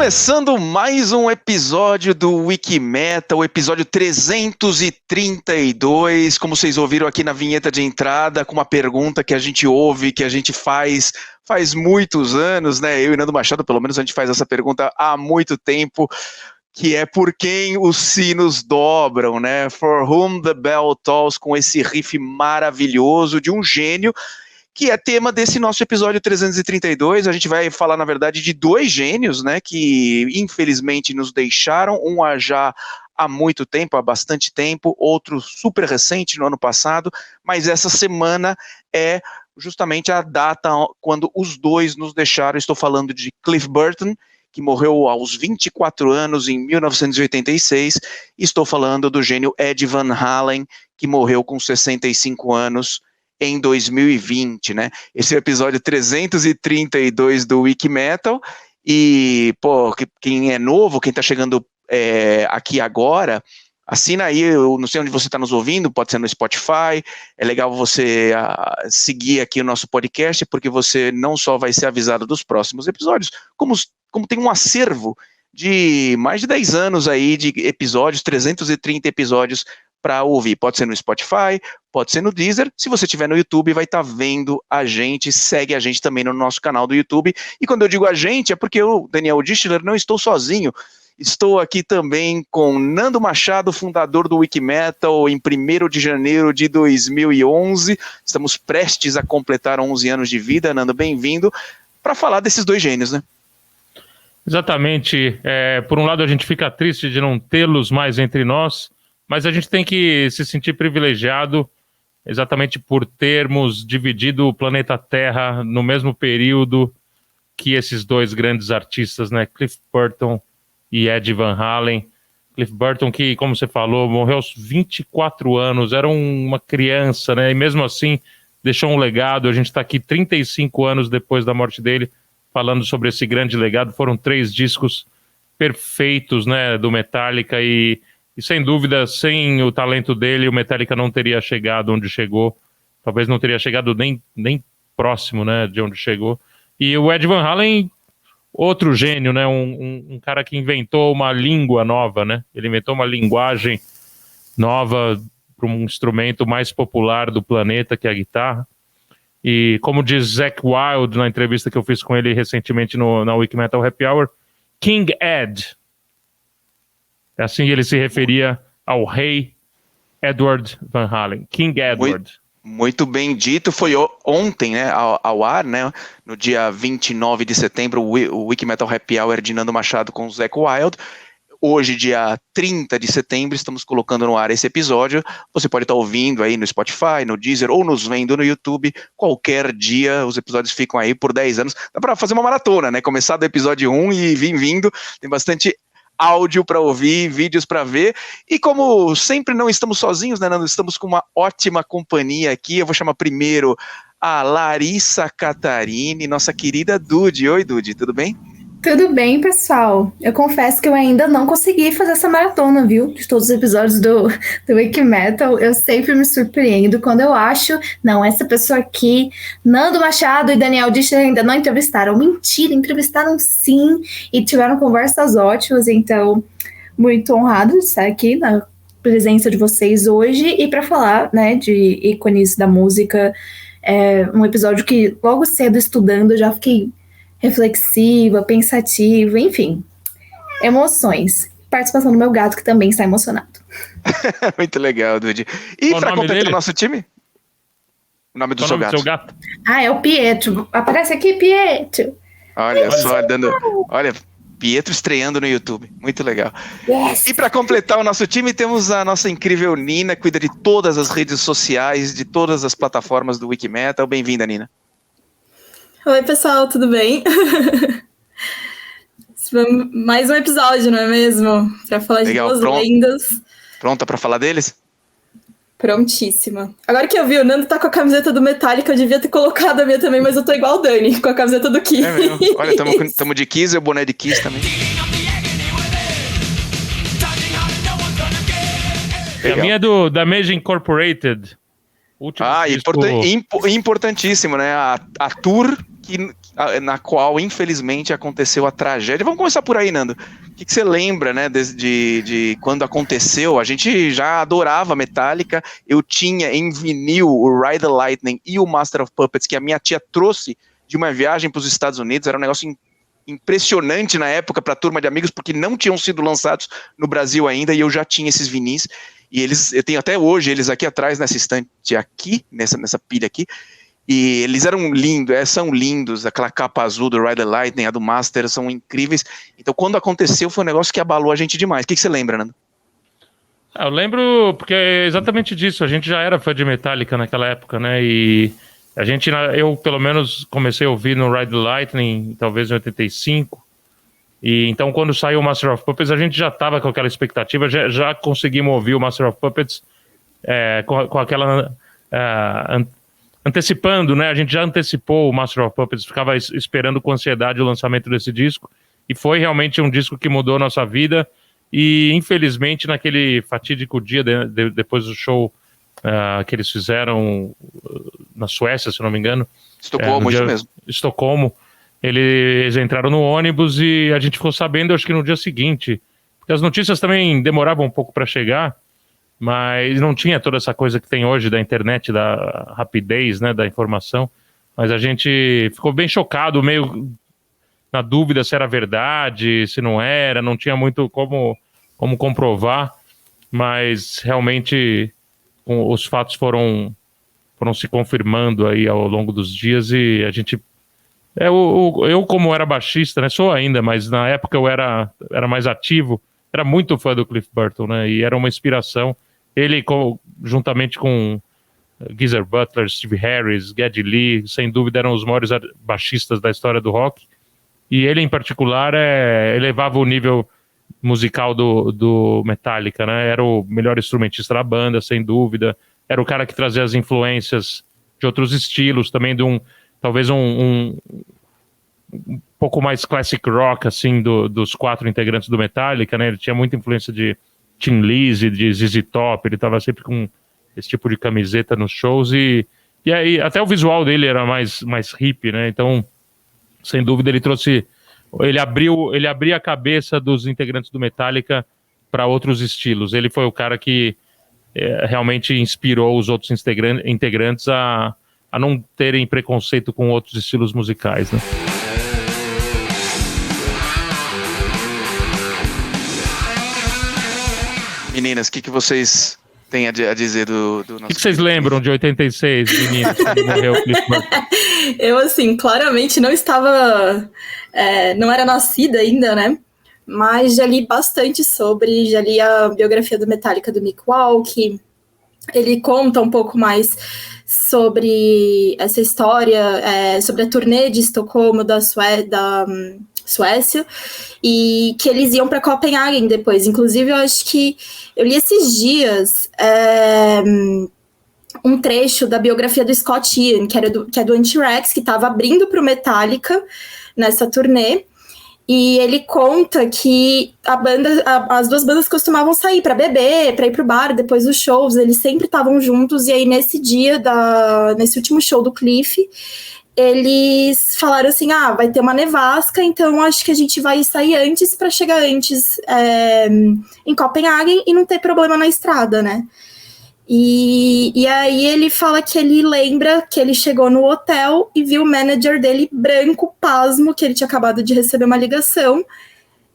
Começando mais um episódio do Wikimetal, o episódio 332, como vocês ouviram aqui na vinheta de entrada, com uma pergunta que a gente ouve, que a gente faz muitos anos, né? Eu e Nando Machado, pelo menos, a gente faz essa pergunta há muito tempo, que é por quem os sinos dobram, né? For whom the bell tolls, com esse riff maravilhoso de um gênio, que é tema desse nosso episódio 332. A gente vai falar, na verdade, de dois gênios, né, que infelizmente nos deixaram, já há muito tempo, há bastante tempo, outro super recente, no ano passado, mas essa semana é justamente a data quando os dois nos deixaram. Estou falando de Cliff Burton, que morreu aos 24 anos em 1986, e estou falando do gênio Ed Van Halen, que morreu com 65 anos em 2020, né? Esse é o episódio 332 do Wikimetal, e, pô, quem é novo, quem tá chegando aqui agora, assina aí, eu não sei onde você está nos ouvindo, pode ser no Spotify, é legal você seguir aqui o nosso podcast, porque você não só vai ser avisado dos próximos episódios, como tem um acervo de mais de 10 anos aí de episódios, 330 episódios para ouvir. Pode ser no Spotify, pode ser no Deezer. Se você estiver no YouTube, vai estar vendo a gente, segue a gente também no nosso canal do YouTube. E quando eu digo a gente, é porque eu, Daniel Dischler, não estou sozinho. Estou aqui também com Nando Machado, fundador do Wikimetal, em 1º de janeiro de 2011. Estamos prestes a completar 11 anos de vida. Nando, bem-vindo, para falar desses dois gênios, né? Exatamente. Por um lado, a gente fica triste de não tê-los mais entre nós, mas a gente tem que se sentir privilegiado exatamente por termos dividido o planeta Terra no mesmo período que esses dois grandes artistas, né? Cliff Burton e Ed Van Halen. Cliff Burton, que, como você falou, morreu aos 24 anos, era uma criança, né? E mesmo assim deixou um legado. A gente está aqui 35 anos depois da morte dele, falando sobre esse grande legado. Foram 3 discos perfeitos, né, do Metallica, e sem dúvida, sem o talento dele, o Metallica não teria chegado onde chegou, talvez não teria chegado nem próximo, né, de onde chegou. E o Ed Van Halen, outro gênio, né, um cara que inventou uma língua nova, né, ele inventou uma linguagem nova para um instrumento mais popular do planeta, que é a guitarra. E como diz Zakk Wylde na entrevista que eu fiz com ele recentemente na Wikimetal Happy Hour, King Ed. Assim ele se referia ao rei Edward Van Halen, King Edward. Muito bem dito. Foi ontem, né, ao ar, né, no dia 29 de setembro, o Wikimetal Happy Hour de Nando Machado com o Zakk Wylde. Hoje, dia 30 de setembro, estamos colocando no ar esse episódio. Você pode estar ouvindo aí no Spotify, no Deezer, ou nos vendo no YouTube. Qualquer dia, os episódios ficam aí por 10 anos. Dá para fazer uma maratona, né? Começar do episódio 1 e vir vindo. Tem bastante áudio para ouvir, vídeos para ver. E como sempre não estamos sozinhos, né, Nando? Estamos com uma ótima companhia aqui. Eu vou chamar primeiro a Larissa Catarini, nossa querida Dude. Oi, Dude, tudo bem? Tudo bem, pessoal. Eu confesso que eu ainda não consegui fazer essa maratona, viu? De todos os episódios do Wikimetal. Eu sempre me surpreendo quando eu acho, não, essa pessoa aqui, Nando Machado e Daniel Dischler ainda não entrevistaram. Mentira, entrevistaram sim e tiveram conversas ótimas, então muito honrado de estar aqui na presença de vocês hoje e para falar, né, de ícones da música. É um episódio que logo cedo estudando eu já fiquei reflexiva, pensativa, enfim, emoções. Participação do meu gato, que também está emocionado. Muito legal, Dude. E para completar o nosso time? O nome do seu gato? Ah, é o Pietro. Aparece aqui, Pietro. Olha só, olha, Pietro estreando no YouTube. Muito legal. Yes. E para completar o nosso time, temos a nossa incrível Nina, que cuida de todas as redes sociais, de todas as plataformas do Wikimetal. Bem-vinda, Nina. Oi, pessoal, tudo bem? Mais um episódio, não é mesmo? Para falar de duas lendas. Pronta para falar deles? Prontíssima. Agora que eu vi, o Nando tá com a camiseta do Metallica, eu devia ter colocado a minha também, mas eu tô igual o Dani, com a camiseta do Kiss. É mesmo. Olha, tamo de Kiss e o boné de Kiss também. A minha é da Mage Incorporated. Importantíssimo, né? A tour na qual, infelizmente, aconteceu a tragédia. Vamos começar por aí, Nando. O que você lembra, né, de quando aconteceu? A gente já adorava Metallica, eu tinha em vinil o Ride the Lightning e o Master of Puppets, que a minha tia trouxe de uma viagem para os Estados Unidos, era um negócio impressionante na época para a turma de amigos, porque não tinham sido lançados no Brasil ainda, e eu já tinha esses vinis, e eu tenho até hoje eles aqui atrás, nessa estante aqui, nessa pilha aqui, e eles eram lindos, são lindos, aquela capa azul do Ride the Lightning, a do Master, são incríveis. Então quando aconteceu foi um negócio que abalou a gente demais. O que você lembra, Nando? Eu lembro, porque é exatamente disso, a gente já era fã de Metallica naquela época, né, e eu pelo menos comecei a ouvir no Ride the Lightning, talvez em 85, e então quando saiu o Master of Puppets a gente já estava com aquela expectativa, já conseguimos ouvir o Master of Puppets com aquela... antecipando, né? A gente já antecipou o Master of Puppets, ficava esperando com ansiedade o lançamento desse disco, e foi realmente um disco que mudou a nossa vida, e infelizmente naquele fatídico dia depois do show que eles fizeram na Suécia, se não me engano, Estocolmo, isso mesmo. Estocolmo, eles entraram no ônibus e a gente ficou sabendo, acho que no dia seguinte, porque as notícias também demoravam um pouco para chegar, mas não tinha toda essa coisa que tem hoje da internet, da rapidez, né, da informação. Mas a gente ficou bem chocado, meio na dúvida se era verdade, se não era, não tinha muito como comprovar, mas realmente os fatos foram se confirmando aí ao longo dos dias, e a gente... Eu como era baixista, né, sou ainda, mas na época eu era mais ativo, era muito fã do Cliff Burton, né, e era uma inspiração. Ele, juntamente com Geezer Butler, Steve Harris, Geddy Lee, sem dúvida eram os maiores baixistas da história do rock. E ele, em particular, elevava o nível musical do Metallica, né? Era o melhor instrumentista da banda, sem dúvida. Era o cara que trazia as influências de outros estilos, também de talvez um pouco mais classic rock, assim, dos 4 integrantes do Metallica, né? Ele tinha muita influência de Tin Lizzy, de ZZ Top, ele estava sempre com esse tipo de camiseta nos shows, e aí até o visual dele era mais hippie, né? Então, sem dúvida, ele abriu a cabeça dos integrantes do Metallica para outros estilos. Ele foi o cara que realmente inspirou os outros integrantes a não terem preconceito com outros estilos musicais, né? Meninas, o que vocês têm a dizer do nosso... O que vocês lembram de 86, meninas, quando morreu o Cliff Burton? Eu, assim, claramente não estava... não era nascida ainda, né? Mas já li bastante já li a biografia do Metallica, do Mick Walke. Ele conta um pouco mais sobre essa história, sobre a turnê de Estocolmo da Suécia, e que eles iam para Copenhagen depois. Inclusive, eu acho que eu li esses dias um trecho da biografia do Scott Ian, que é do Anthrax, que estava abrindo para o Metallica nessa turnê, e ele conta que as duas bandas costumavam sair para beber, para ir pro bar depois dos shows, eles sempre estavam juntos, e aí nesse último show do Cliff, eles falaram assim, vai ter uma nevasca, então acho que a gente vai sair antes para chegar antes em Copenhagen e não ter problema na estrada, né? E aí ele fala que ele lembra que ele chegou no hotel e viu o manager dele branco, pasmo, que ele tinha acabado de receber uma ligação,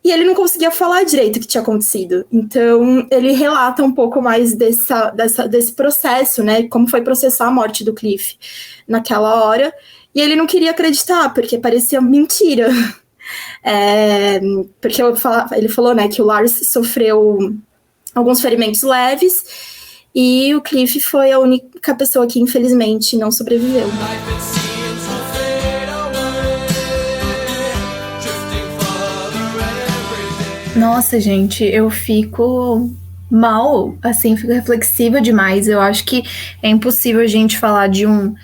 e ele não conseguia falar direito o que tinha acontecido. Então ele relata um pouco mais desse processo, né? Como foi processar a morte do Cliff naquela hora. E ele não queria acreditar, porque parecia mentira. Porque ele falou, né, que o Lars sofreu alguns ferimentos leves, e o Cliff foi a única pessoa que, infelizmente, não sobreviveu. Nossa, gente, eu fico mal, assim, fico reflexiva demais. Eu acho que é impossível a gente falar de um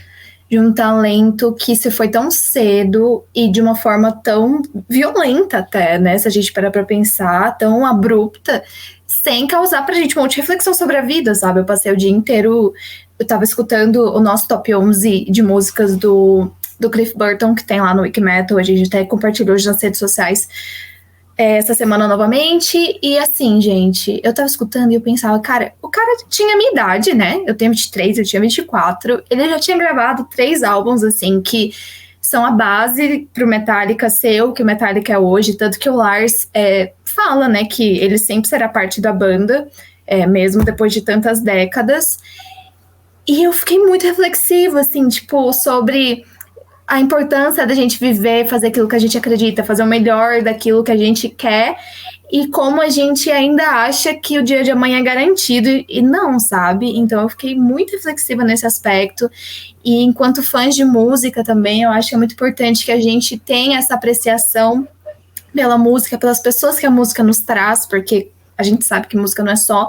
talento que se foi tão cedo e de uma forma tão violenta até, né? Se a gente parar pra pensar, tão abrupta, sem causar pra gente um monte de reflexão sobre a vida, sabe? Eu passei o dia inteiro, eu tava escutando o nosso top 11 de músicas do do Cliff Burton, que tem lá no Wikimetal, a gente até compartilhou hoje nas redes sociais essa semana novamente, e assim, gente, eu tava escutando e eu pensava, cara, o cara tinha a minha idade, né? Eu tenho 23, eu tinha 24, ele já tinha gravado 3 álbuns, assim, que são a base pro Metallica ser o que o Metallica é hoje, tanto que o Lars fala, né, que ele sempre será parte da banda, mesmo depois de tantas décadas, e eu fiquei muito reflexiva, assim, tipo, sobre a importância da gente viver, fazer aquilo que a gente acredita, fazer o melhor daquilo que a gente quer, e como a gente ainda acha que o dia de amanhã é garantido, e não, sabe? Então eu fiquei muito reflexiva nesse aspecto, e enquanto fãs de música também, eu acho que é muito importante que a gente tenha essa apreciação pela música, pelas pessoas que a música nos traz, porque a gente sabe que música não é só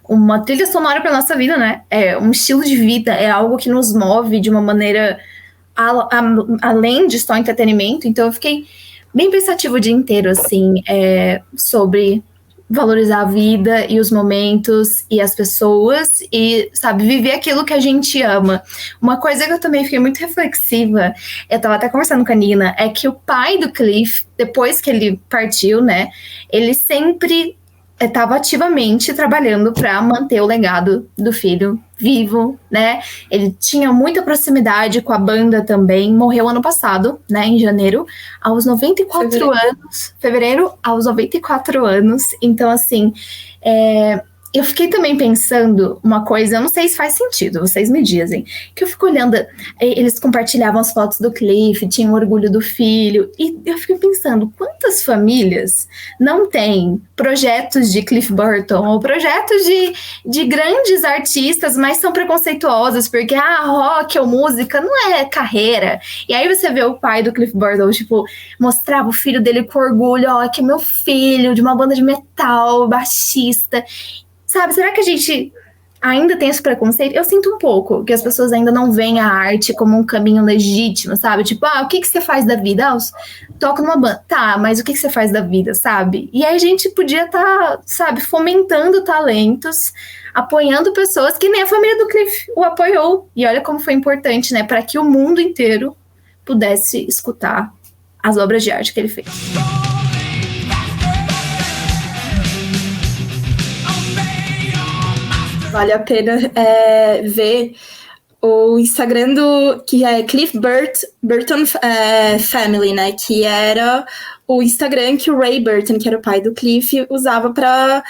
uma trilha sonora para nossa vida, né? É um estilo de vida, é algo que nos move de uma maneira além de só entretenimento. Então eu fiquei bem pensativo o dia inteiro, assim, sobre valorizar a vida e os momentos e as pessoas e, sabe, viver aquilo que a gente ama. Uma coisa que eu também fiquei muito reflexiva, eu tava até conversando com a Nina, é que o pai do Cliff, depois que ele partiu, né, ele sempre estava ativamente trabalhando para manter o legado do filho vivo, né? Ele tinha muita proximidade com a banda também. Morreu ano passado, né? Em janeiro, aos 94 anos. Fevereiro, aos 94 anos. Então, assim, eu fiquei também pensando uma coisa, eu não sei se faz sentido, vocês me dizem, que eu fico olhando, eles compartilhavam as fotos do Cliff, tinham orgulho do filho, e eu fico pensando, quantas famílias não têm projetos de Cliff Burton, ou projetos de grandes artistas, mas são preconceituosas, porque, rock ou música não é carreira. E aí você vê o pai do Cliff Burton, tipo, mostrava o filho dele com orgulho, que é meu filho, de uma banda de metal, baixista. Sabe, será que a gente ainda tem esse preconceito? Eu sinto um pouco que as pessoas ainda não veem a arte como um caminho legítimo, sabe? Tipo, o que você faz da vida? Toco numa banda. Tá, mas o que você faz da vida, sabe? E aí a gente podia estar, sabe, fomentando talentos, apoiando pessoas que nem a família do Cliff o apoiou. E olha como foi importante, né? Para que o mundo inteiro pudesse escutar as obras de arte que ele fez. Vale a pena ver o Instagram que é Cliff Burton Family, né? Que era o Instagram que o Ray Burton, que era o pai do Cliff, usava para,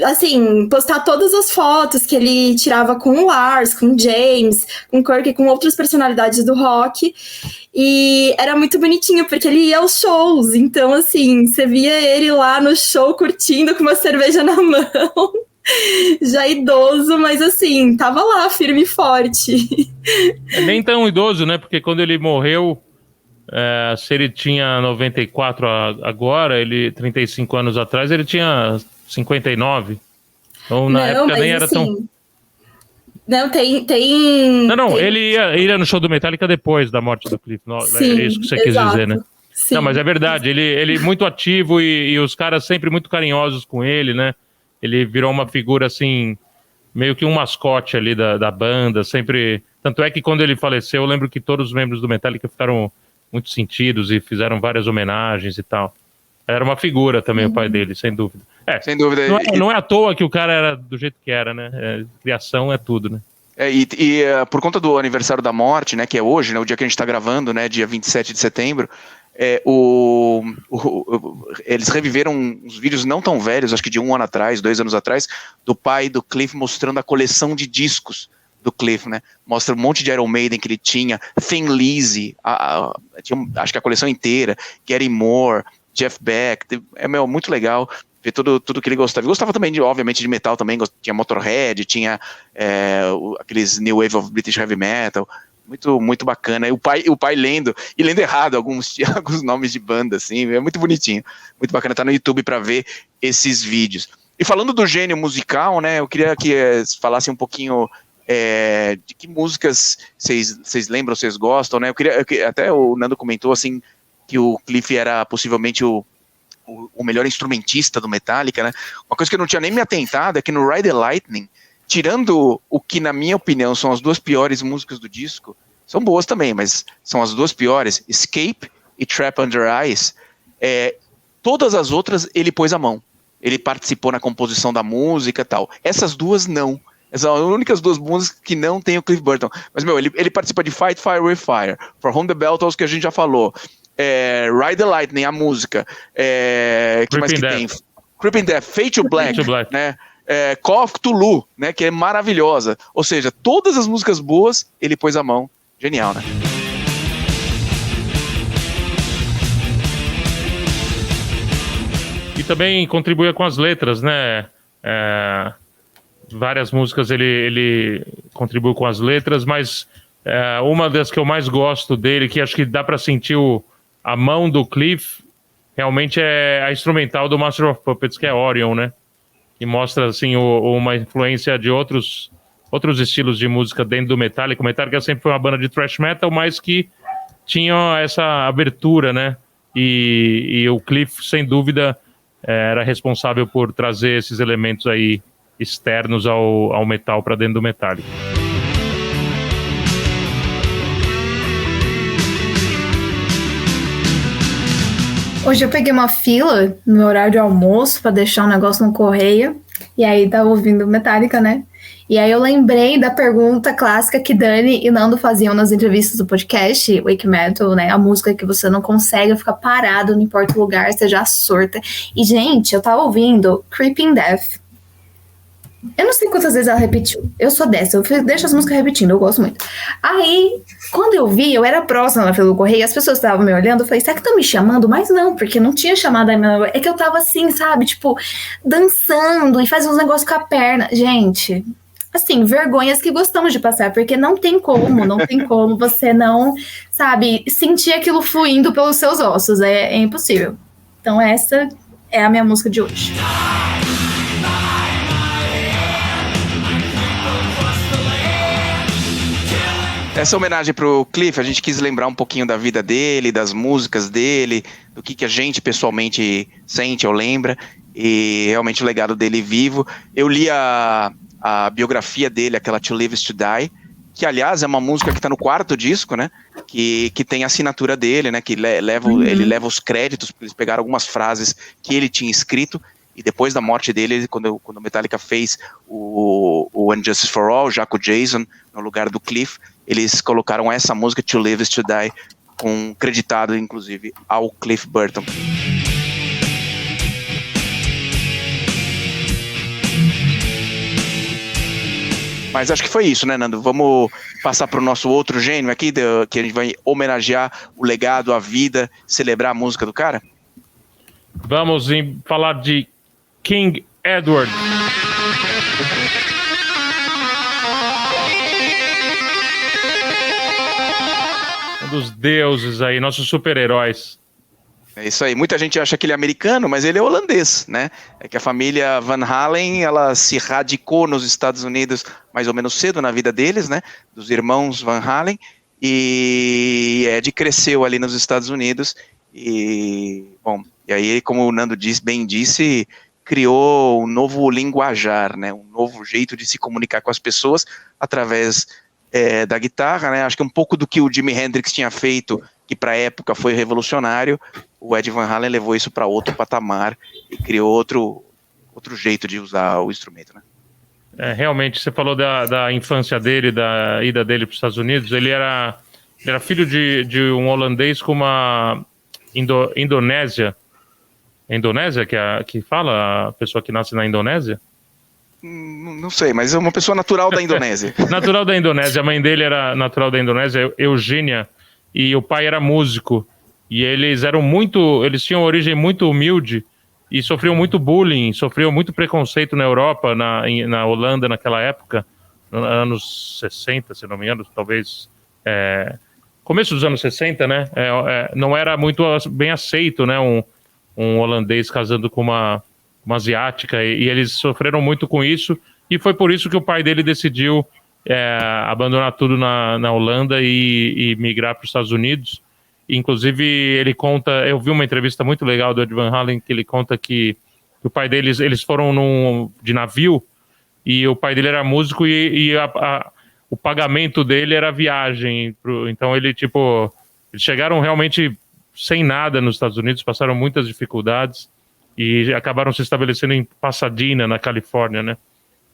assim, postar todas as fotos que ele tirava com o Lars, com o James, com o Kirk, com outras personalidades do rock. E era muito bonitinho, porque ele ia aos shows. Então, assim, você via ele lá no show curtindo com uma cerveja na mão. Já idoso, mas assim, tava lá, firme e forte. Nem tão idoso, né? Porque quando ele morreu, se ele tinha 94 agora, 35 anos atrás, ele tinha 59. Então na época nem era tão... Não, tem... Não, ele ia no show do Metallica depois da morte do Cliff. Sim, é isso que você quis dizer, né? Sim. Não, mas é verdade, ele muito ativo e os caras sempre muito carinhosos com ele, né? Ele virou uma figura, assim, meio que um mascote ali da banda, sempre... Tanto é que quando ele faleceu, eu lembro que todos os membros do Metallica ficaram muito sentidos e fizeram várias homenagens e tal. Era uma figura também, o pai dele, sem dúvida. Sem dúvida. Não é à toa que o cara era do jeito que era, né? Criação é tudo, né? Por conta do aniversário da morte, né, que é hoje, né, o dia que a gente está gravando, né, dia 27 de setembro, eles reviveram uns vídeos não tão velhos, acho que de 1 ano atrás, 2 anos atrás, do pai do Cliff mostrando a coleção de discos do Cliff, né? Mostra um monte de Iron Maiden que ele tinha, Thin Lizzy, acho que a coleção inteira, Gary Moore, Jeff Beck, muito legal ver tudo que ele gostava. Ele gostava também, obviamente, de metal também, tinha Motorhead, tinha aqueles New Wave of British Heavy Metal, muito, muito bacana. E o pai lendo errado alguns nomes de banda, assim, é muito bonitinho, muito bacana, tá no YouTube para ver esses vídeos. E falando do gênio musical, né, eu queria que falassem um pouquinho de que músicas vocês lembram, vocês gostam, né? Até o Nando comentou, assim, que o Cliff era possivelmente o melhor instrumentista do Metallica, né? Uma coisa que eu não tinha nem me atentado é que no Ride the Lightning, tirando o que, na minha opinião, são as 2 piores músicas do disco, são boas também, mas são as duas piores, Escape e Trap Under Ice. Todas as outras ele pôs a mão. Ele participou na composição da música e tal. Essas duas não. Essas são as únicas duas músicas que não tem o Cliff Burton. Mas, ele participa de Fight Fire with Fire, For Whom the Bell Tolls, que a gente já falou, Ride the Lightning, a música, que mais que tem? Creeping Death, Fade to Black, né? Call of Cthulhu, né? Que é maravilhosa. Ou seja, todas as músicas boas ele pôs a mão. Genial, né? E também contribuía com as letras, né? Várias músicas ele contribuiu com as letras, mas uma das que eu mais gosto dele, que acho que dá para sentir a mão do Cliff, realmente é a instrumental do Master of Puppets, que é Orion, né? Que mostra assim uma influência de outros estilos de música dentro do Metallica. O Metallica sempre foi uma banda de thrash metal, mas que tinha essa abertura, né? E o Cliff, sem dúvida, era responsável por trazer esses elementos aí externos ao metal para dentro do Metallica. Hoje eu peguei uma fila no meu horário de almoço para deixar um negócio no correio, e aí tava ouvindo Metallica, né? E aí eu lembrei da pergunta clássica que Dani e Nando faziam nas entrevistas do podcast, Wake Metal, né? A música que você não consegue ficar parado, não importa o lugar, seja surta. E, gente, eu tava ouvindo Creeping Death. Eu não sei quantas vezes ela repetiu. Eu sou dessa, eu deixo as músicas repetindo, eu gosto muito. Aí, quando eu vi, eu era próxima na fila do correio, as pessoas estavam me olhando, eu falei, será que estão me chamando? Mas não, porque não tinha chamado ainda. É que eu tava assim, sabe, tipo, dançando e fazendo uns negócios com a perna. Gente, assim, vergonhas que gostamos de passar, porque não tem como você não, sabe, sentir aquilo fluindo pelos seus ossos, é impossível. Então essa é a minha música de hoje. Essa homenagem pro Cliff, a gente quis lembrar um pouquinho da vida dele, das músicas dele, do que a gente pessoalmente sente ou lembra, e realmente o legado dele vivo. Eu li a biografia dele, aquela To Live Is To Die, que aliás é uma música que está no 4º disco, né, que tem a assinatura dele, né, que ele leva os créditos, porque eles pegaram algumas frases que ele tinha escrito, e depois da morte dele, quando o Metallica fez o Injustice for All, já com o Jason, no lugar do Cliff, eles colocaram essa música, To Live Is To Die, creditado, inclusive, ao Cliff Burton. Mas acho que foi isso, né, Nando? Vamos passar para o nosso outro gênio aqui, que a gente vai homenagear o legado, a vida, celebrar a música do cara? Vamos falar de King Edward. Um dos deuses aí, nossos super-heróis. É isso aí. Muita gente acha que ele é americano, mas ele é holandês, né? É que a família Van Halen, ela se radicou nos Estados Unidos mais ou menos cedo na vida deles, né? Dos irmãos Van Halen. E Ed cresceu ali nos Estados Unidos. E aí, como o Nando bem disse, criou um novo linguajar, né? Um novo jeito de se comunicar com as pessoas através da guitarra, né? Acho que um pouco do que o Jimi Hendrix tinha feito, que para a época foi revolucionário, o Ed Van Halen levou isso para outro patamar e criou outro jeito de usar o instrumento, né? Realmente, você falou da infância dele, da ida dele para os Estados Unidos. Ele era filho de um holandês com uma Indonésia. É Indonésia que fala a pessoa que nasce na Indonésia? Não sei, mas é uma pessoa natural da Indonésia. Natural da Indonésia. A mãe dele era natural da Indonésia, Eugênia, e o pai era músico. E eles tinham origem muito humilde e sofriam muito bullying, sofriam muito preconceito na Europa, na Holanda naquela época, nos anos 60, se não me engano, talvez começo dos anos 60, né? Não era muito bem aceito, né? Um holandês casando com uma asiática, e eles sofreram muito com isso, e foi por isso que o pai dele decidiu abandonar tudo na Holanda e migrar para os Estados Unidos. Inclusive, ele conta, eu vi uma entrevista muito legal do Ed Van Halen, que ele conta que o pai deles, eles foram de navio, e o pai dele era músico, e o pagamento dele era a viagem. Então eles chegaram realmente sem nada nos Estados Unidos, passaram muitas dificuldades e acabaram se estabelecendo em Pasadena, na Califórnia, né?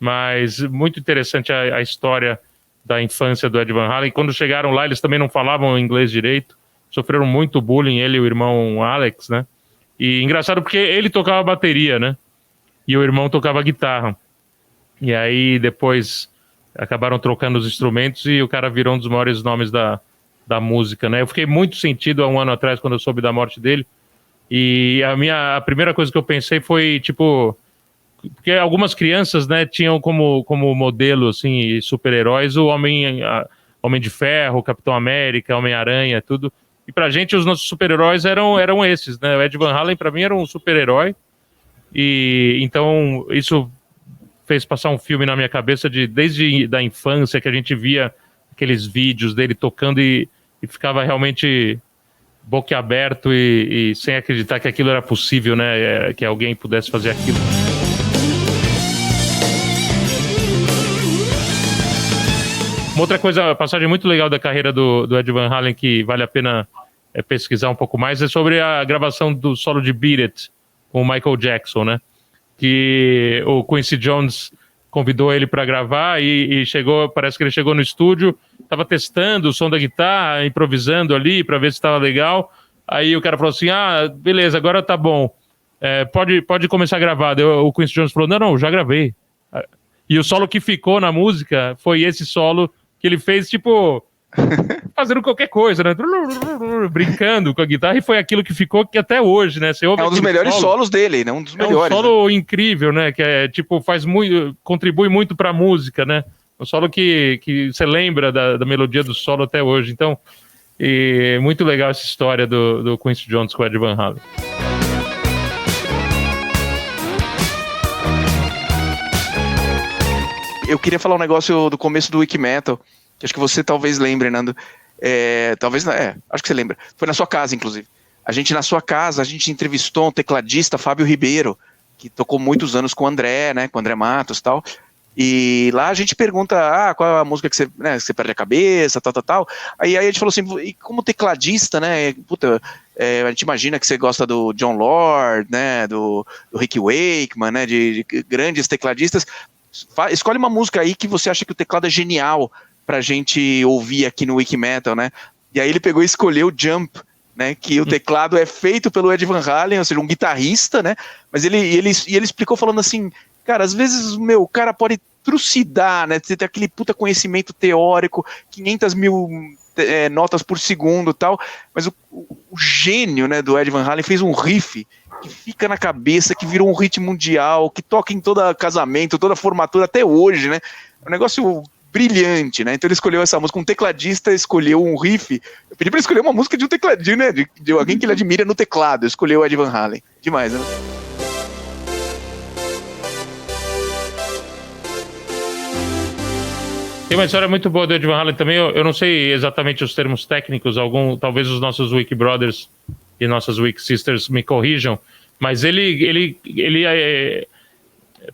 Mas muito interessante a história da infância do Ed Van Halen. Quando chegaram lá, eles também não falavam inglês direito, sofreram muito bullying, ele e o irmão Alex, né? E engraçado porque ele tocava bateria, né? E o irmão tocava guitarra. E aí depois acabaram trocando os instrumentos e o cara virou um dos maiores nomes da música, né? Eu fiquei muito sentido há um ano atrás quando eu soube da morte dele. E a primeira coisa que eu pensei foi, porque algumas crianças, né, tinham como modelo, assim, super-heróis o Homem de Ferro, Capitão América, Homem-Aranha, tudo. E pra gente, os nossos super-heróis eram esses, né? O Ed Van Halen, pra mim, era um super-herói. E então, isso fez passar um filme na minha cabeça desde da infância, que a gente via aqueles vídeos dele tocando e ficava realmente boquiaberto e sem acreditar que aquilo era possível, né? Que alguém pudesse fazer aquilo. Uma outra coisa, passagem muito legal da carreira do Ed Van Halen, que vale a pena pesquisar um pouco mais, é sobre a gravação do solo de Beat It com o Michael Jackson, né? Que o Quincy Jones convidou ele para gravar e parece que ele chegou no estúdio, estava testando o som da guitarra, improvisando ali para ver se estava legal. Aí o cara falou assim, beleza, agora tá bom, pode começar a gravar. O Quincy Jones falou, não, já gravei. E o solo que ficou na música foi esse solo que ele fez, fazendo qualquer coisa, né? Brincando com a guitarra, e foi aquilo que ficou, que até hoje, né? Você ouve um dos melhores solos dele, né? Um dos melhores. Um solo incrível, né? Que faz muito, contribui muito pra música, né? Um solo que você lembra da melodia do solo até hoje. Então, muito legal essa história do Quincy Jones com o Ed Van Halen. Eu queria falar um negócio do começo do Wiki Metal, que acho que você talvez lembre, Nando. Acho que você lembra. Foi na sua casa, inclusive. Na sua casa, a gente entrevistou um tecladista, Fábio Ribeiro, que tocou muitos anos com o André, né? Com o André Matos e tal. E lá a gente pergunta, qual é a música que você perde a cabeça, tal. Aí a gente falou assim, e como tecladista, né? A gente imagina que você gosta do John Lord, né? Do Rick Wakeman, né? De grandes tecladistas. Escolhe uma música aí que você acha que o teclado é genial pra gente ouvir aqui no Wiki Metal, né? E aí ele pegou e escolheu Jump, né? Que o teclado é feito pelo Ed Van Halen, ou seja, um guitarrista, né? Mas ele explicou falando assim, cara, às vezes o cara pode trucidar, né? Você tem aquele puta conhecimento teórico, 500 mil notas por segundo e tal, mas o gênio, né, do Ed Van Halen fez um riff que fica na cabeça, que virou um hit mundial, que toca em todo casamento, toda formatura até hoje, né? É um negócio brilhante, né? Então ele escolheu essa música, um tecladista escolheu um riff. Eu pedi pra ele escolher uma música de um tecladinho, né? De alguém que ele admira no teclado. Escolheu o Ed Van Halen. Demais, né? Tem uma história muito boa do Ed Van Halen também. Eu não sei exatamente os termos técnicos, talvez os nossos Wiki Brothers e nossas Wiki Sisters me corrijam, mas ele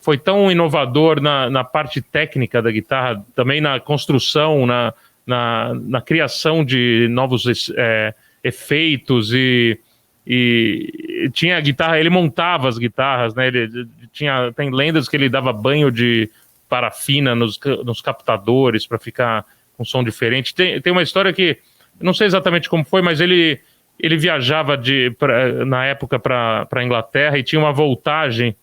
foi tão inovador na parte técnica da guitarra, também na construção, na criação de novos efeitos e tinha a guitarra, ele montava as guitarras, né? Tem lendas que ele dava banho de parafina nos captadores para ficar com um som diferente. Tem uma história que eu não sei exatamente como foi, mas ele viajava na época para a Inglaterra e tinha uma voltagem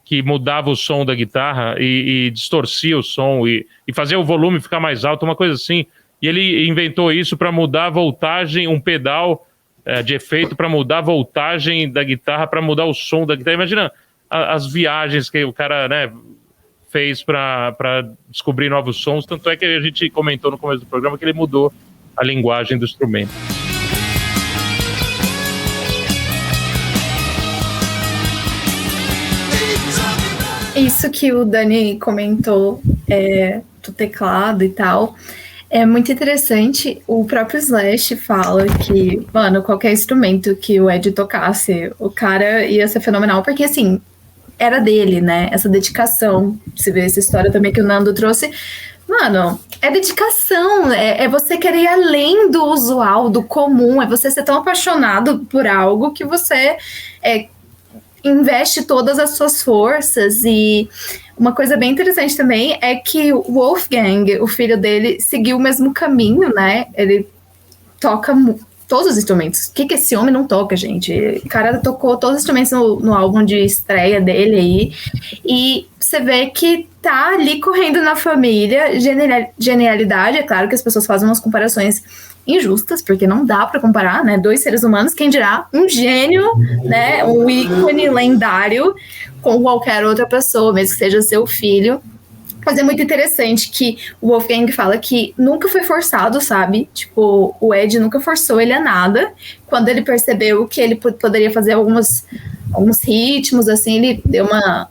que mudava o som da guitarra e distorcia o som e fazia o volume ficar mais alto, uma coisa assim. E ele inventou isso para mudar a voltagem, um pedal de efeito para mudar a voltagem da guitarra, para mudar o som da guitarra. Imagina as viagens que o cara, né, fez para descobrir novos sons. Tanto é que a gente comentou no começo do programa que ele mudou a linguagem do instrumento. Isso que o Dani comentou do teclado e tal, é muito interessante. O próprio Slash fala que, mano, qualquer instrumento que o Ed tocasse, o cara ia ser fenomenal, porque assim, era dele, né? Essa dedicação. Você vê essa história também que o Nando trouxe. Mano, é dedicação, é você querer ir além do usual, do comum, é você ser tão apaixonado por algo que você investe todas as suas forças. E uma coisa bem interessante também é que o Wolfgang, o filho dele, seguiu o mesmo caminho, né? Ele toca todos os instrumentos. O que esse homem não toca, gente? O cara tocou todos os instrumentos no álbum de estreia dele aí. E você vê que tá ali correndo na família. Genialidade, é claro que as pessoas fazem umas comparações injustas, porque não dá pra comparar, né? 2 seres humanos, quem dirá um gênio, né? Um ícone lendário com qualquer outra pessoa, mesmo que seja seu filho. Mas é muito interessante que o Wolfgang fala que nunca foi forçado, sabe? Tipo, o Ed nunca forçou ele a nada. Quando ele percebeu que ele poderia fazer alguns ritmos, assim, ele deu uma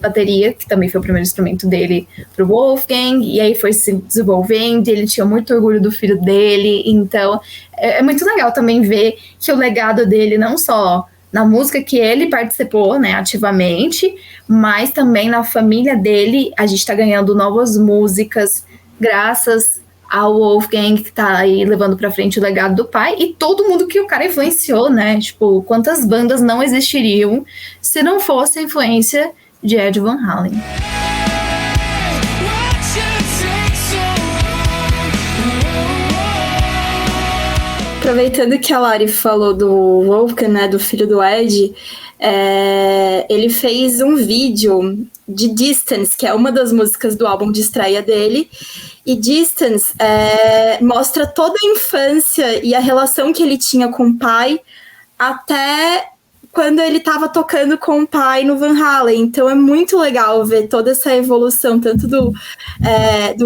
bateria, que também foi o primeiro instrumento dele, pro Wolfgang, e aí foi se desenvolvendo, ele tinha muito orgulho do filho dele. Então, é muito legal também ver que o legado dele, não só na música que ele participou, né, ativamente, mas também na família dele, a gente tá ganhando novas músicas, graças ao Wolfgang, que tá aí levando pra frente o legado do pai, e todo mundo que o cara influenciou, né, tipo, quantas bandas não existiriam se não fosse a influência de Ed Van Halen. Aproveitando que a Lari falou do Wolfgang, né, do filho do Ed, ele fez um vídeo de Distance, que é uma das músicas do álbum de estreia dele, e Distance mostra toda a infância e a relação que ele tinha com o pai até quando ele estava tocando com o pai no Van Halen. Então é muito legal ver toda essa evolução, tanto do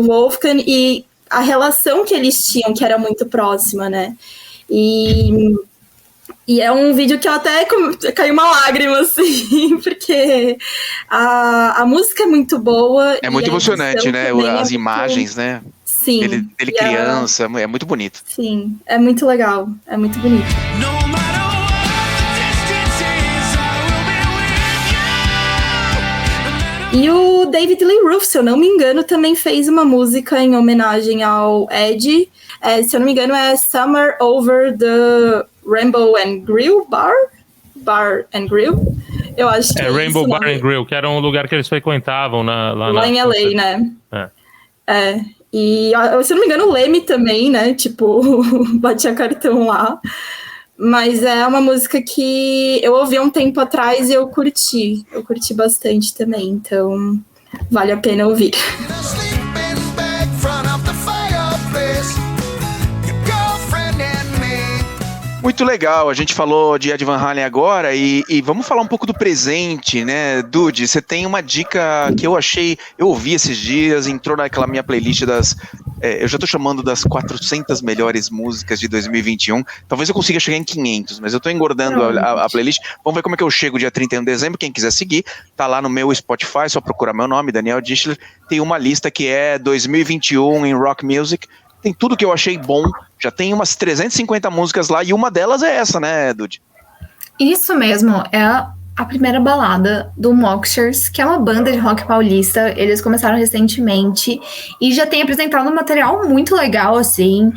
Wolfgang e a relação que eles tinham, que era muito próxima, né? E é um vídeo que eu até caiu uma lágrima, assim, porque a música é muito boa. É muito emocionante, né? As imagens, né? Sim. Ele criança, é muito bonito. Sim, é muito legal, é muito bonito. E o David Lee Roth, se eu não me engano, também fez uma música em homenagem ao Ed. Se eu não me engano, é Summer Over the Rainbow and Grill Bar and Grill. Eu acho que Rainbow Bar and Grill, que era um lugar que eles frequentavam lá em LA, né? E se eu não me engano, o Leme também, né? Tipo, batia cartão lá. Mas é uma música que eu ouvi um tempo atrás e eu curti. Eu curti bastante também, então vale a pena ouvir. Muito legal, a gente falou de Ed Van Halen agora e vamos falar um pouco do presente, né? Dude, você tem uma dica que eu ouvi esses dias, entrou naquela minha playlist eu já tô chamando das 400 melhores músicas de 2021, talvez eu consiga chegar em 500, mas eu tô engordando a playlist. Vamos ver como é que eu chego dia 31 de dezembro, quem quiser seguir, tá lá no meu Spotify, só procurar meu nome, Daniel Dischler, tem uma lista que é 2021 em Rock Music, tem tudo que eu achei bom, já tem umas 350 músicas lá, e uma delas é essa, né, Dude? Isso mesmo, é a primeira balada do Mockshers, que é uma banda de rock paulista. Eles começaram recentemente e já tem apresentado um material muito legal, assim,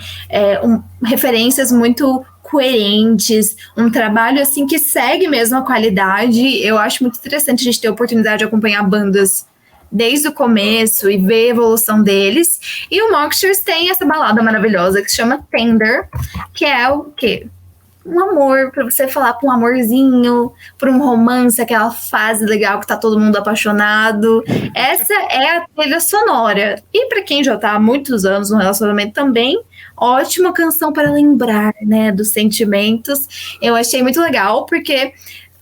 referências muito coerentes, um trabalho, assim, que segue mesmo a qualidade. Eu acho muito interessante a gente ter a oportunidade de acompanhar bandas desde o começo e ver a evolução deles. E o Mockshers tem essa balada maravilhosa que se chama Tender, que é o quê? Um amor, pra você falar pra um amorzinho, pra um romance, aquela fase legal que tá todo mundo apaixonado. Essa é a trilha sonora. E pra quem já tá há muitos anos no relacionamento também, ótima canção para lembrar, né, dos sentimentos. Eu achei muito legal, porque,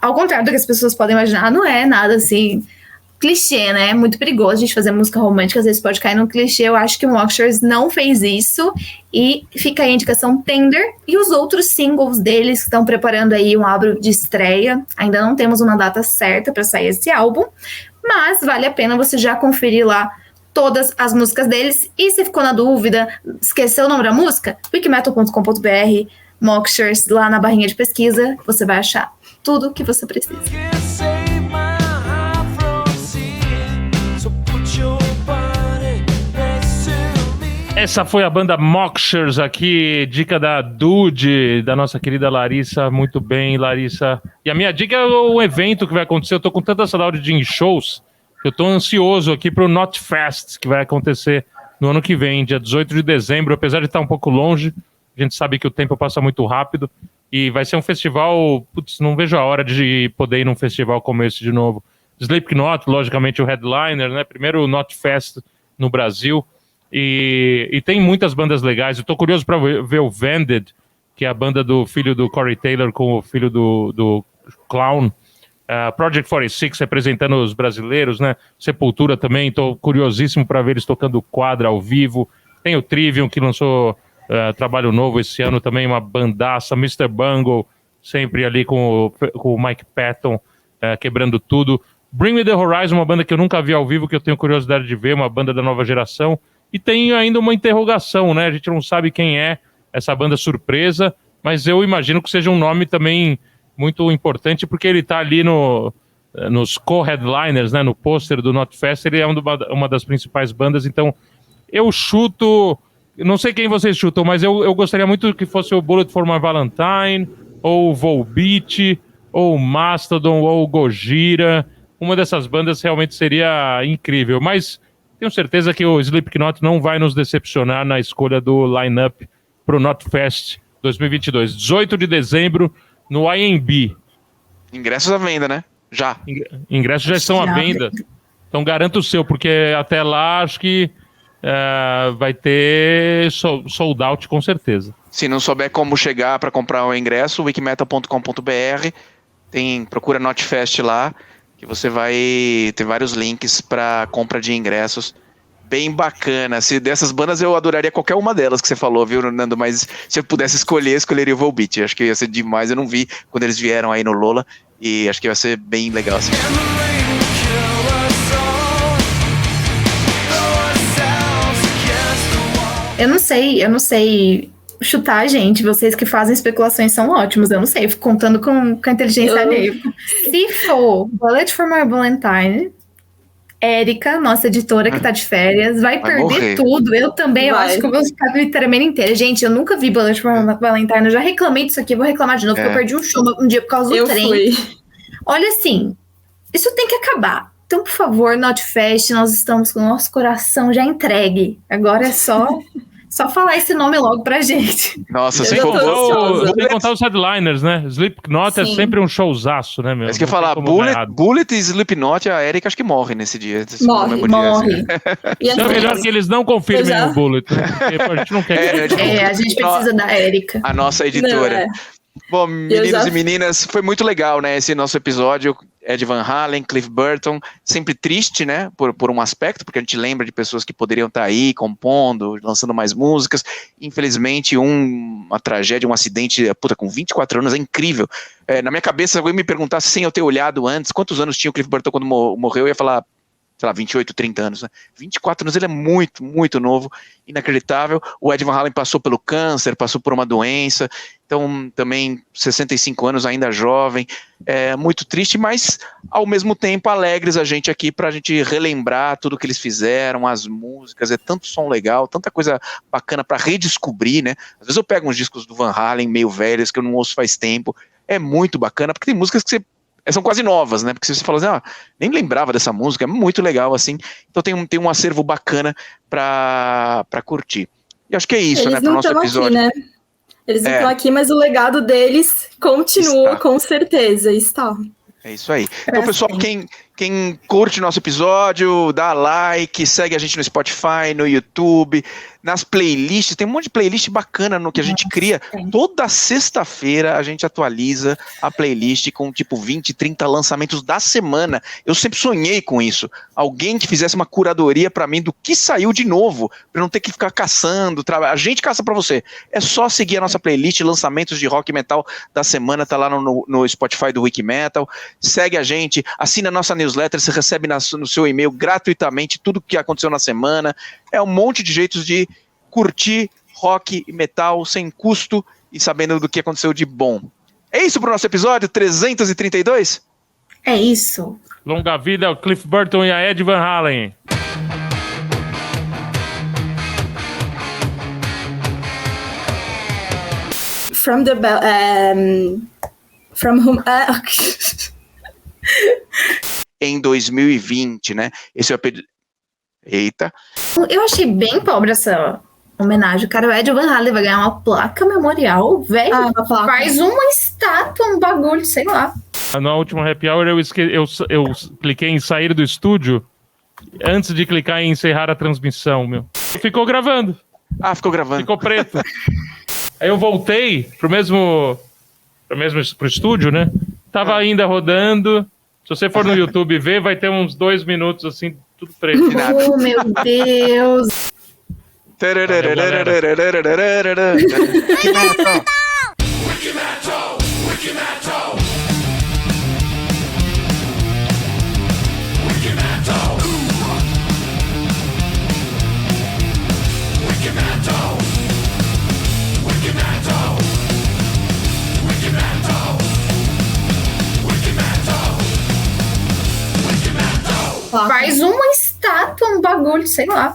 ao contrário do que as pessoas podem imaginar, não é nada assim clichê, né? É muito perigoso a gente fazer música romântica, às vezes pode cair num clichê. Eu acho que o Mockshers não fez isso, e fica aí a indicação Tender e os outros singles deles que estão preparando aí um álbum de estreia. Ainda não temos uma data certa para sair esse álbum, mas vale a pena você já conferir lá todas as músicas deles. E se ficou na dúvida, esqueceu o nome da música? wikimetal.com.br, Mockshers, lá na barrinha de pesquisa, você vai achar tudo o que você precisa. Essa foi a banda Mockshers aqui, dica da Dude, da nossa querida Larissa. Muito bem, Larissa. E a minha dica é o evento que vai acontecer. Eu tô com tanta saudade de ir em shows que eu tô ansioso aqui pro Not Fest, que vai acontecer no ano que vem, dia 18 de dezembro. Apesar de estar um pouco longe, a gente sabe que o tempo passa muito rápido. E vai ser um festival... Putz, não vejo a hora de poder ir num festival como esse de novo. Slipknot, logicamente, o headliner, né? Primeiro Not Fest no Brasil. E tem muitas bandas legais. Eu tô curioso para ver o Vanded, que é a banda do filho do Corey Taylor com o filho do Clown. Project 46 representando os brasileiros, né? Sepultura também, tô curiosíssimo para ver eles tocando quadra ao vivo. Tem o Trivium, que lançou trabalho novo esse ano também, uma bandaça. Mr. Bungle, sempre ali com o Mike Patton quebrando tudo. Bring Me The Horizon, uma banda que eu nunca vi ao vivo, que eu tenho curiosidade de ver, uma banda da nova geração. E tem ainda uma interrogação, né? A gente não sabe quem é essa banda surpresa, mas eu imagino que seja um nome também muito importante, porque ele tá ali nos co-headliners, né? No pôster do Not Fest, ele é uma das principais bandas, então eu chuto... Não sei quem vocês chutam, mas eu gostaria muito que fosse o Bullet for My Valentine, ou o Volbeat, ou o Mastodon, ou o Gojira. Uma dessas bandas realmente seria incrível, mas... Tenho certeza que o Slipknot não vai nos decepcionar na escolha do line-up para o Not Fest 2022. 18 de dezembro, no IMB. Ingressos à venda, né? Já. Ingressos já estão à venda. Então garanta o seu, porque até lá acho que vai ter sold out com certeza. Se não souber como chegar para comprar o ingresso, wikimetal.com.br, procura Not Fest lá, que você vai ter vários links para compra de ingressos. Bem bacana. Se dessas bandas eu adoraria qualquer uma delas que você falou, viu, Nando? Mas se eu pudesse escolher, escolheria o Volbeat. Acho que ia ser demais. Eu não vi quando eles vieram aí no Lola e acho que vai ser bem legal assim. Eu não sei chutar, gente. Vocês que fazem especulações são ótimos. Eu não sei, eu fico contando com a inteligência alheia. Se for Bullet for My Valentine, Érica, nossa editora que tá de férias, vai perder morrer. tudo. Eu também, eu acho que eu vou ficar a tremendo inteira. Gente, eu nunca vi Bullet for My Valentine. Eu já reclamei disso aqui, vou reclamar de novo, porque eu perdi um show um dia por causa do trem. Fui. Olha assim, isso tem que acabar. Então, por favor, Not Fest, nós estamos com o nosso coração já entregue. Agora é só falar esse nome logo pra gente. Nossa, sem contar os headliners, né? Slipknot é sempre um showzaço, né, meu? Mas que eu falar, Bullet e Slipknot, a Erika acho que morre nesse dia. Morre. Então é melhor que eles não confirmem o Bullet, né? Porque a gente não quer. A gente precisa da Erika. A nossa editora. Bom, meninos e meninas, foi muito legal, né, esse nosso episódio. Ed Van Halen, Cliff Burton, sempre triste, né, por um aspecto, porque a gente lembra de pessoas que poderiam estar aí compondo, lançando mais músicas. Infelizmente, uma tragédia, um acidente, com 24 anos, é incrível. Na minha cabeça, eu ia me perguntar, sem eu ter olhado antes, quantos anos tinha o Cliff Burton quando morreu, eu ia falar, sei lá, 28, 30 anos, né? 24 anos, ele é muito, muito novo, inacreditável. O Ed Van Halen passou pelo câncer, passou por uma doença, então também 65 anos, ainda jovem, muito triste, mas ao mesmo tempo alegres a gente aqui pra gente relembrar tudo que eles fizeram, as músicas, é tanto som legal, tanta coisa bacana pra redescobrir, né? Às vezes eu pego uns discos do Van Halen meio velhos que eu não ouço faz tempo, é muito bacana, porque tem músicas que são quase novas, né? Porque se você fala assim, nem lembrava dessa música, é muito legal, assim. Então tem um acervo bacana pra curtir. E acho que é isso, né? Pro nosso episódio. Aqui, né? Eles não estão aqui, mas o legado deles continua, com certeza. Está. É isso aí. Então, pessoal, quem curte nosso episódio, dá like, segue a gente no Spotify, no YouTube, nas playlists, tem um monte de playlist bacana no que a gente cria. Toda sexta-feira a gente atualiza a playlist com tipo 20, 30 lançamentos da semana. Eu sempre sonhei com isso. Alguém que fizesse uma curadoria pra mim do que saiu de novo, pra não ter que ficar caçando. A gente caça pra você. É só seguir a nossa playlist, lançamentos de rock e metal da semana, tá lá no Spotify do Wikimetal. Segue a gente, assina a nossa newsletter, você recebe no seu e-mail gratuitamente tudo que aconteceu na semana. É um monte de jeitos de curtir rock e metal sem custo e sabendo do que aconteceu de bom. É isso pro nosso episódio 332? É isso. Longa vida ao Cliff Burton e a Ed Van Halen. From the From whom... Em 2020, né? Esse é o Eita. Eu achei bem pobre essa homenagem. O cara, o Ed Van Halen vai ganhar uma placa memorial, velho. Faz uma estátua, um bagulho, sei lá. Na última Happy Hour eu cliquei em sair do estúdio antes de clicar em encerrar a transmissão, meu. Ficou gravando. Ah, ficou gravando. Ficou preto. Aí eu voltei pro estúdio, né? Tava ainda rodando. Se você for no YouTube ver, vai ter uns 2 minutos assim, tudo preto. Oh, meu Deus. Faz uma estátua, um bagulho, sei lá.